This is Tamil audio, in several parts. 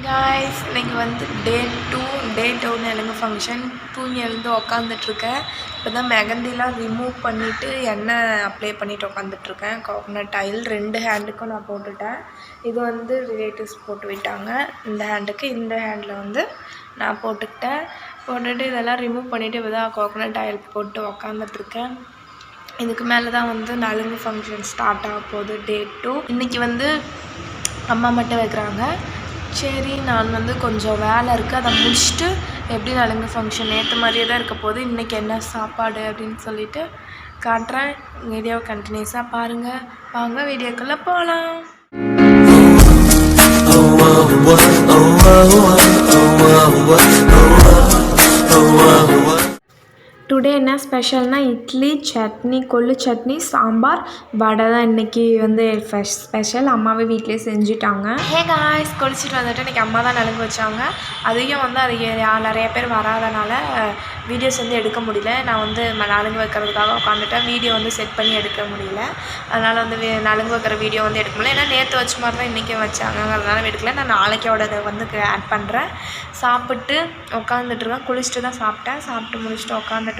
காய்ஸ் இன்றைக்கி வந்து டே 2 நலுங்கு ஃபங்க்ஷன். தூங்கி எழுந்து உக்காந்துட்ருக்கேன். இப்போ தான் மெகந்திலாம் ரிமூவ் பண்ணிவிட்டு எண்ணெய் அப்ளை பண்ணிவிட்டு உட்காந்துட்ருக்கேன். கோகனட் ஆயில் 2 ஹேண்டுக்கும் நான் போட்டுட்டேன். இது வந்து ரிலேட்டிவ்ஸ் போட்டு விட்டாங்க. இந்த ஹேண்டுக்கு இந்த ஹேண்டில் வந்து நான் போட்டுக்கிட்டேன். போட்டுட்டு இதெல்லாம் ரிமூவ் பண்ணிவிட்டு இப்போ தான் கோகனட் ஆயில் போட்டு உக்காந்துட்ருக்கேன். இதுக்கு மேலே தான் வந்து நலுங்கு ஃபங்க்ஷன் ஸ்டார்ட் ஆக போகுது. டே 2 இன்றைக்கி வந்து அம்மா மட்டும் வைக்கிறாங்க. சரி, நான் வந்து கொஞ்சம் வேலை இருக்குது, அதை முடிச்சுட்டு எப்படி நலுங்கு ஃபங்க்ஷன் நேற்று மாதிரியே தான் இருக்க போகுது. இன்றைக்கி என்ன சாப்பாடு அப்படின்னு சொல்லிட்டு காட்டுறேன். வீடியோவை கண்டினியூஸாக பாருங்கள். வாங்க வீடியோக்குள்ளே போகலாம். டுடே என்ன ஸ்பெஷல்னால் இட்லி, சட்னி, கொள்ளு சட்னி, சாம்பார், வடை தான் இன்றைக்கி வந்து ஸ்பெஷல். அம்மாவே வீட்டிலே செஞ்சுட்டாங்க. காய்ஸ் குளிச்சுட்டு வந்துட்டு இன்றைக்கி அம்மா தான் நலுங்கு வச்சாங்க. அதையும் வந்து அது நிறைய பேர் வராதனால வீடியோஸ் வந்து எடுக்க முடியல. நான் வந்து நலுங்கு வைக்கிறதுக்காக உட்காந்துட்டேன். வீடியோ வந்து செட் பண்ணி எடுக்க முடியல. அதனால் வந்து நலுங்கு வைக்கிற வீடியோ வந்து எடுக்க முடியல. ஏன்னா நேற்று வச்ச மாதிரி தான் இன்றைக்கி வச்சாங்க, அதனால் எடுக்கல. நான் நாளைக்கோடதை வந்து ஆட் பண்ணுறேன். சாப்பிட்டு உட்காந்துட்ருக்கேன். குளிச்சுட்டு தான் சாப்பிட்டேன். சாப்பிட்டு முடிச்சுட்டு உட்காந்துட்ருக்கேன்.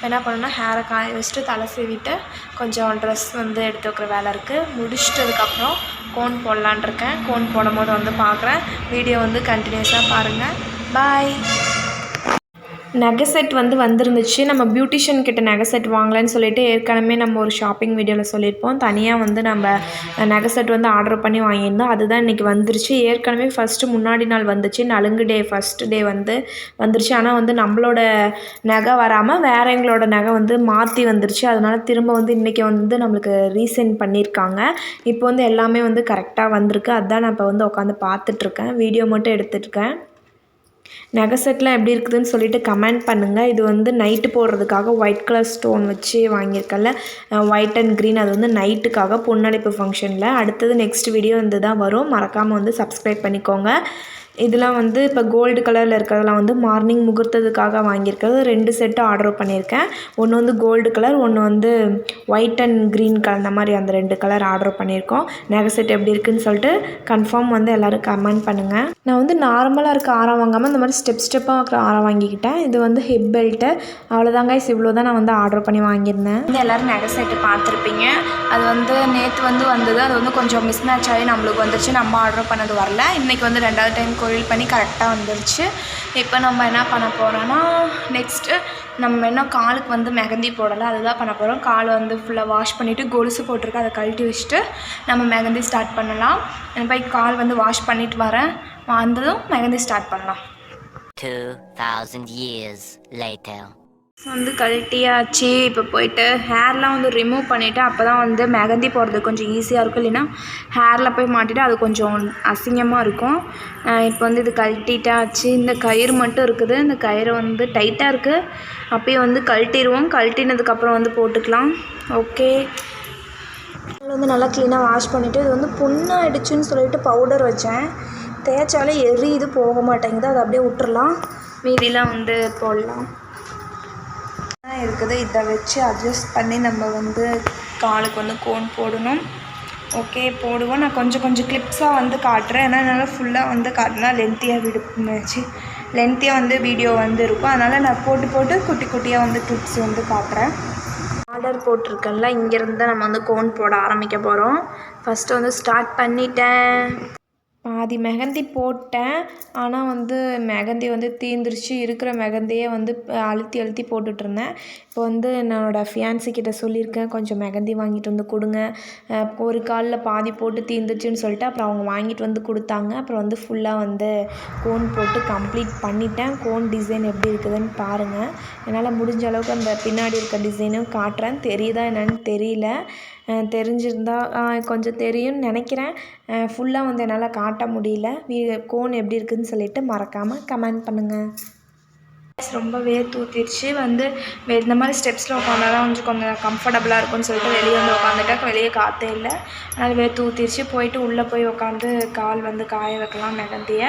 என்ன பண்ணணுன்னா ஹேரை காய வச்சுட்டு தலை சீவிட்டு கொஞ்சம் ட்ரெஸ் வந்து எடுத்து வைக்கிற வேலை இருக்குது. முடிச்சிட்டதுக்கப்புறம் கோன் போடலான் இருக்கேன். கோன் போடும் போது வந்து பார்க்குறேன். வீடியோ வந்து கண்டினியூஸாக பாருங்கள். பாய். நகை செட் வந்து வந்துருந்துச்சு. நம்ம பியூட்டிஷியன் கிட்ட நகை செட் வாங்கலான்னு சொல்லிட்டு ஏற்கனவே நம்ம ஒரு ஷாப்பிங் வீடியோவில் சொல்லியிருப்போம். தனியாக வந்து நம்ம நகை செட் வந்து ஆர்டர் பண்ணி வாங்கியிருந்தோம். அதுதான் இன்றைக்கி வந்துருச்சு. ஏற்கனவே முன்னாடி நாள் வந்துச்சு. நலுங்கு டே ஃபஸ்ட்டு டே வந்து வந்துருச்சு. ஆனால் வந்து நம்மளோட நகை வராமல் வேற எங்களோட நகை வந்து மாற்றி வந்துருச்சு. அதனால் திரும்ப வந்து இன்றைக்கி வந்து நம்மளுக்கு ரீசெண்ட் பண்ணியிருக்காங்க. இப்போ வந்து எல்லாமே வந்து கரெக்டாக வந்திருக்கு. அதுதான் நான் இப்போ வந்து உட்காந்து பார்த்துட்ருக்கேன். வீடியோ மட்டும் எடுத்துகிட்ருக்கேன். நகை செட்லாம் எப்படி இருக்குதுன்னு சொல்லிட்டு கமெண்ட் பண்ணுங்கள். இது வந்து நைட்டு போடுறதுக்காக ஒயிட் கலர் ஸ்டோன் வச்சு வாங்கியிருக்கல, ஒயிட் அண்ட் க்ரீன். அது வந்து நைட்டுக்காக பொண்ணழைப்பு ஃபங்க்ஷனில். அடுத்தது நெக்ஸ்ட் வீடியோ வந்து தான் வரும். மறக்காமல் வந்து சப்ஸ்கிரைப் பண்ணிக்கோங்க. இதெல்லாம் வந்து இப்போ கோல்டு கலரில் இருக்கிறதெல்லாம் வந்து மார்னிங் முகூர்த்தத்துக்காக வாங்கியிருக்கிறது. 2 செட்டு ஆர்டர் பண்ணியிருக்கேன். ஒன்று வந்து கோல்டு கலர், ஒன்று வந்து ஒயிட் அண்ட் க்ரீன் கலர். அந்த மாதிரி அந்த 2 கலர் ஆர்டர் பண்ணியிருக்கோம். நகை செட் எப்படி இருக்குதுன்னு சொல்லிட்டு கன்ஃபார்ம் வந்து எல்லோரும் கமெண்ட் பண்ணுங்கள். நான் வந்து நார்மலாக இருக்க ஆரம் வாங்காமல் இந்த மாதிரி ஸ்டெப்பாக இருக்கிற ஆரம் வாங்கிக்கிட்டேன். இது வந்து ஹிப் பெல்ட்டு. அவ்வளோதாங்க. இவ்வளோ தான் நான் வந்து ஆர்டர் பண்ணி வாங்கியிருந்தேன். வந்து எல்லோரும் நகை செட்டு பார்த்துருப்பீங்க. அது வந்து நேற்று வந்து வந்தது. அது வந்து கொஞ்சம் மிஸ் மேட்ச் ஆகி நம்மளுக்கு வந்துச்சு. நம்ம ஆர்டர் பண்ணது வரல. இன்றைக்கி வந்து 2வது டைம் கோயில் பண்ணி கரெக்டாக வந்துருச்சு. இப்போ நம்ம என்ன பண்ண போகிறோன்னா, நெக்ஸ்ட்டு நம்ம என்ன காலுக்கு வந்து மெகந்தி போடலை, அதுதான் பண்ண போகிறோம். காலை வந்து ஃபுல்லாக வாஷ் பண்ணிவிட்டு கொலுசு போட்டிருக்கு, அதை கழட்டி வச்சுட்டு நம்ம மெகந்தி ஸ்டார்ட் பண்ணலாம். போய் கால் வந்து வாஷ் பண்ணிவிட்டு வரேன். வந்ததும் மெகந்தி ஸ்டார்ட் பண்ணலாம். 2000 years later. வந்து கழட்டியாச்சு. இப்போ போயிட்டு ஹேர்லாம் வந்து ரிமூவ் பண்ணிவிட்டு அப்போ தான் வந்து மெகந்தி போடுறது கொஞ்சம் ஈஸியாக இருக்கும். இல்லைன்னா ஹேரில் போய் மாட்டிட்டு அது கொஞ்சம் அசிங்கமாக இருக்கும். இப்போ வந்து இது கழட்டிட்டாச்சு. இந்த கயிறு மட்டும் இருக்குது. இந்த கயிறு வந்து டைட்டாக இருக்குது. அப்பயே வந்து கழட்டிடுவோம். கழட்டினதுக்கப்புறம் வந்து போட்டுக்கலாம். ஓகே, வந்து நல்லா க்ளீனாக வாஷ் பண்ணிவிட்டு இது வந்து புண்ணாயிடுச்சுன்னு சொல்லிட்டு பவுடர் வச்சேன். தேய்ச்சாலே எரியுது, போக மாட்டேங்குது. அதை அப்படியே விட்டுறலாம். மீதிலாம் வந்து போடலாம் இருக்குது. இதை வச்சு அட்ஜஸ்ட் பண்ணி நம்ம வந்து காலுக்கு வந்து கோன் போடணும். ஓகே, போடுவோம். நான் கொஞ்சம் கிளிப்ஸாக வந்து காட்டுறேன். ஏன்னா என்னால் ஃபுல்லாக வந்து காட்டினா லென்த்தியாக வந்து வீடியோ வந்து இருக்கும். அதனால் நான் போட்டு குட்டியாக வந்து கிளிப்ஸ் வந்து காட்டுறேன். ஆர்டர் போட்டிருக்கேன்ல, இங்கேருந்து நம்ம வந்து கோன் போட ஆரம்பிக்க போகிறோம். ஃபஸ்ட்டு வந்து ஸ்டார்ட் பண்ணிட்டேன். பாதி மெகந்தி போட்டேன். ஆனால் வந்து மெகந்தி வந்து தீந்துருச்சு. இருக்கிற மெகந்தியே வந்து அழுத்தி போட்டுட்ருந்தேன். இப்போ வந்து என்னோடய ஃபியான்சிக்கிட்ட சொல்லியிருக்கேன், கொஞ்சம் மெகந்தி வாங்கிட்டு வந்து கொடுங்க. ஒரு காலில் பாதி போட்டு தீந்துருச்சுன்னு சொல்லிட்டு அப்புறம் அவங்க வாங்கிட்டு வந்து கொடுத்தாங்க. அப்புறம் வந்து ஃபுல்லாக வந்து கோன் போட்டு கம்ப்ளீட் பண்ணிட்டேன். கோன் டிசைன் எப்படி இருக்குதுன்னு பாருங்கள். என்னால் முடிஞ்ச அளவுக்கு அந்த பின்னாடி இருக்க டிசைனும் காட்டுறேன். தெரியுதா என்னன்னு தெரியல. தெரிஞ்சிருந்தா கொஞ்சம் தெரியும்னு நினைக்கிறேன். ஃபுல்லாக வந்து என்னால் காட்ட முடியல. கோன் எப்படி இருக்குதுன்னு சொல்லிட்டு மறக்காமல் கமெண்ட் பண்ணுங்கள். ரொம்ப வேர்த்து ஊற்றிடுச்சு. வந்து இந்த மாதிரி ஸ்டெப்ஸில் உட்காந்தா தான் கொஞ்சம் கம்ஃபர்டபுளாக இருக்கும்னு சொல்லிட்டு வெளியே வந்து உட்காந்துட்டேன். வெளியே காற்றே இல்லை, அதனால் வேர்த்து ஊற்றிடுச்சு. போயிட்டு உள்ளே போய் உட்காந்து கால் வந்து காய வைக்கலாம் மெகந்தியை.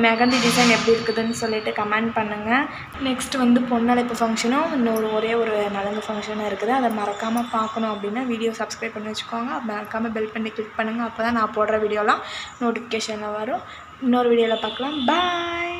மெகந்தி டிசைன் எப்படி இருக்குதுன்னு சொல்லிட்டு கமெண்ட் பண்ணுங்கள். நெக்ஸ்ட்டு வந்து பொண்ணழைப்பு ஃபங்க்ஷனும் ஒரே ஒரு நலுங்கு ஃபங்க்ஷனும் இருக்குது. அதை மறக்காமல் பார்க்கணும் அப்படின்னா வீடியோ சப்ஸ்கிரைப் பண்ணி வச்சுக்கோங்க. மறக்காமல் பெல் பண்ணி கிளிக் பண்ணுங்கள். அப்போ தான் நான் போடுற வீடியோலாம் நோட்டிஃபிகேஷனில் வரும். இன்னொரு வீடியோவில் பார்க்கலாம். பாய்.